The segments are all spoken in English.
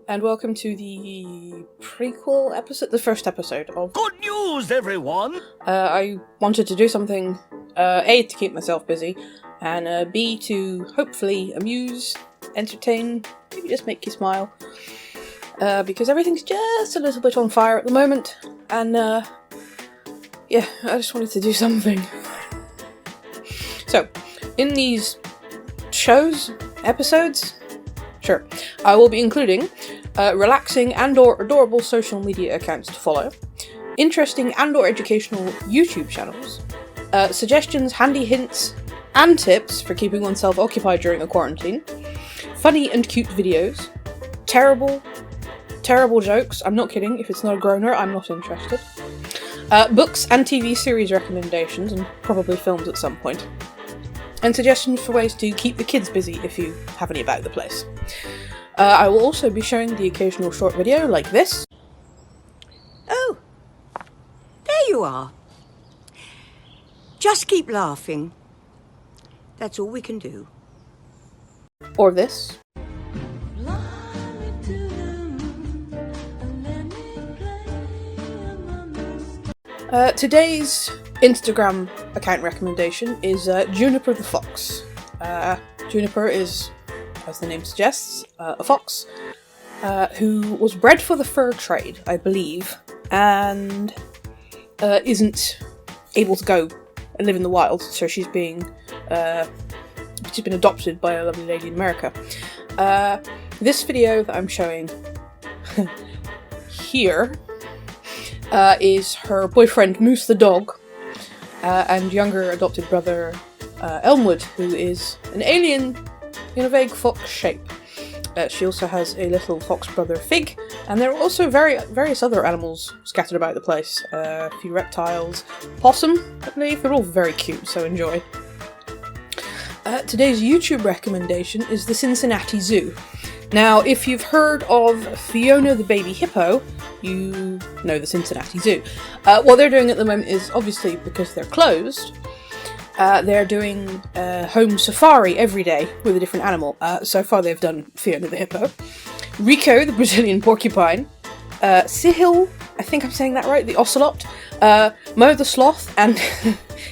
and welcome to the prequel episode, the first episode of... Good news, everyone! I wanted to do something, A, to keep myself busy, and B, to hopefully amuse, entertain, maybe just make you smile, because everything's just a little bit on fire at the moment, and yeah, I just wanted to do something. So, in these episodes, sure, I will be including relaxing and or adorable social media accounts to follow, interesting and or educational YouTube channels, suggestions, handy hints and tips for keeping oneself occupied during a quarantine, funny and cute videos, terrible jokes, I'm not kidding, if it's not a groaner, I'm not interested, books and TV series recommendations, and probably films at some point, and suggestions for ways to keep the kids busy if you have any about the place. I will also be showing the occasional short video like this. Oh, there you are. Just keep laughing. That's all we can do. Or this. Today's Instagram account recommendation is Juniper the Fox. Juniper is, as the name suggests, a fox who was bred for the fur trade, I believe, and isn't able to go and live in the wild, so she's been adopted by a lovely lady in America. This video that I'm showing here is her boyfriend Moose the dog and younger adopted brother Elmwood, who is an alien in a vague fox shape. She also has a little fox brother Fig, and there are also various other animals scattered about the place. A few reptiles, possum, I believe. They're all very cute, so enjoy. Today's YouTube recommendation is the Cincinnati Zoo. Now, if you've heard of Fiona the baby hippo, you know the Cincinnati Zoo. What they're doing at the moment is, obviously because they're closed, they're doing home safari every day with a different animal. So far they've done Fiona the hippo, Rico the Brazilian porcupine, Sihil, I think I'm saying that right, the ocelot, Mo the sloth, and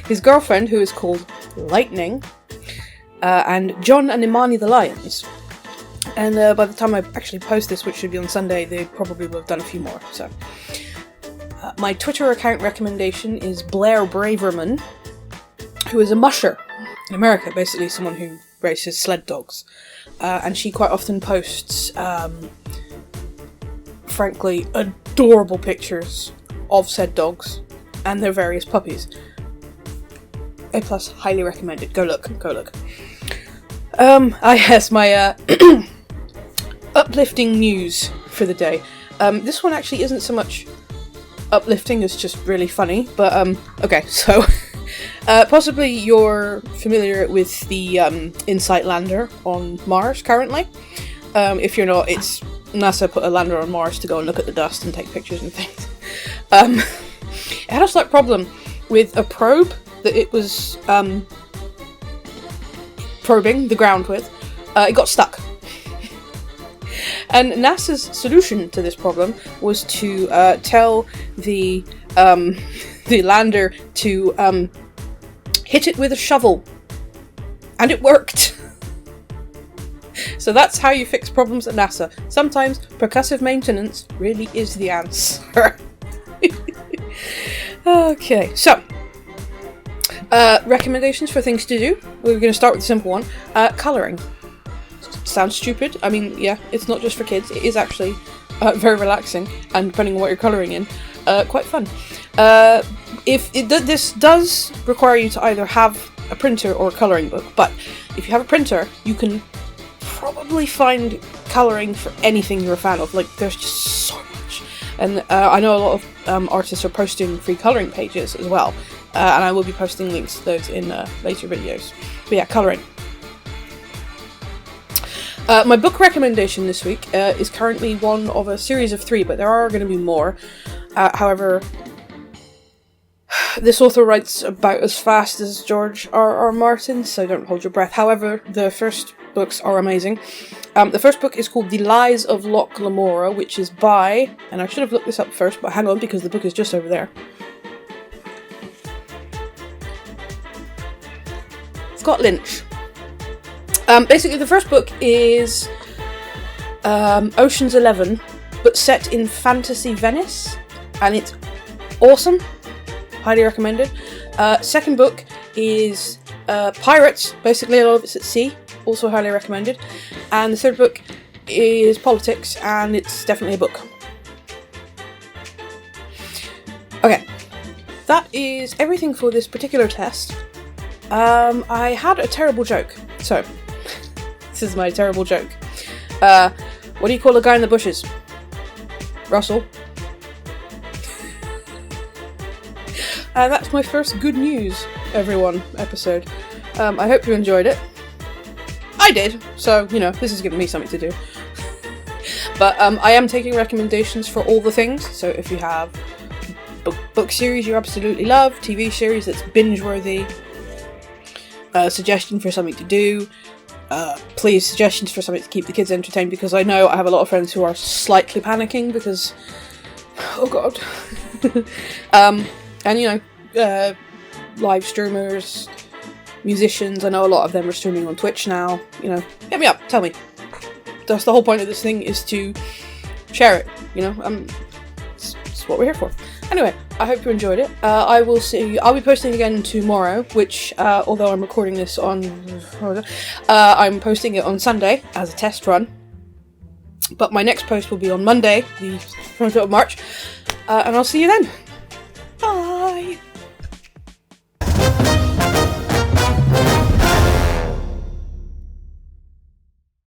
his girlfriend, who is called Lightning, and John and Imani the lions. And by the time I actually post this, which should be on Sunday, they probably will have done a few more. So, my Twitter account recommendation is Blair Braverman, who is a musher in America, basically someone who races sled dogs. And she quite often posts, frankly, adorable pictures of said dogs and their various puppies. A+, highly recommended. Go look. Yes, my uplifting news for the day. This one actually isn't so much uplifting, it's just really funny, but okay, so possibly you're familiar with the InSight lander on Mars currently. If you're not, it's NASA put a lander on Mars to go and look at the dust and take pictures and things. It had a slight problem with a probe that it was probing the ground with. It got stuck. And NASA's solution to this problem was to tell the lander to hit it with a shovel, and it worked. So that's how you fix problems at NASA. Sometimes percussive maintenance really is the answer. Okay, so recommendations for things to do. We're going to start with a simple one. Colouring. Sounds stupid. I mean, yeah, it's not just for kids. It is actually very relaxing, and depending on what you're colouring in, quite fun. This does require you to either have a printer or a colouring book, but if you have a printer, you can probably find colouring for anything you're a fan of. Like, there's just so much. And I know a lot of artists are posting free colouring pages as well, and I will be posting links to those in later videos. But yeah, colouring. My book recommendation this week is currently one of a series of 3, but there are going to be more. However, This author writes about as fast as George R.R. Martin, so don't hold your breath. However, the first books are amazing. The first book is called The Lies of Locke Lamora, which is by, and I should have looked this up first, but hang on because the book is just over there. Scott Lynch. Basically, the first book is Ocean's 11, but set in fantasy Venice, and it's awesome. Highly recommended. Second book is Pirates, basically a lot of it's at sea, also highly recommended. And the third book is Politics, and it's definitely a book. Okay, that is everything for this particular test. I had a terrible joke, so this is my terrible joke. What do you call a guy in the bushes? Russell. And that's my first good news, everyone, episode. I hope you enjoyed it. I did, so, you know, this is giving me something to do. But I am taking recommendations for all the things, so if you have book series you absolutely love, TV series that's binge-worthy, suggestion for something to do, please, suggestions for something to keep the kids entertained, because I know I have a lot of friends who are slightly panicking because, oh god. And you know, live streamers, musicians, I know a lot of them are streaming on Twitch now, you know, hit me up, tell me. That's the whole point of this thing, is to share it, you know, it's what we're here for. Anyway, I hope you enjoyed it. I'll be posting again tomorrow, which, although I'm recording this on, I'm posting it on Sunday as a test run. But my next post will be on Monday, the 20th of March, and I'll see you then.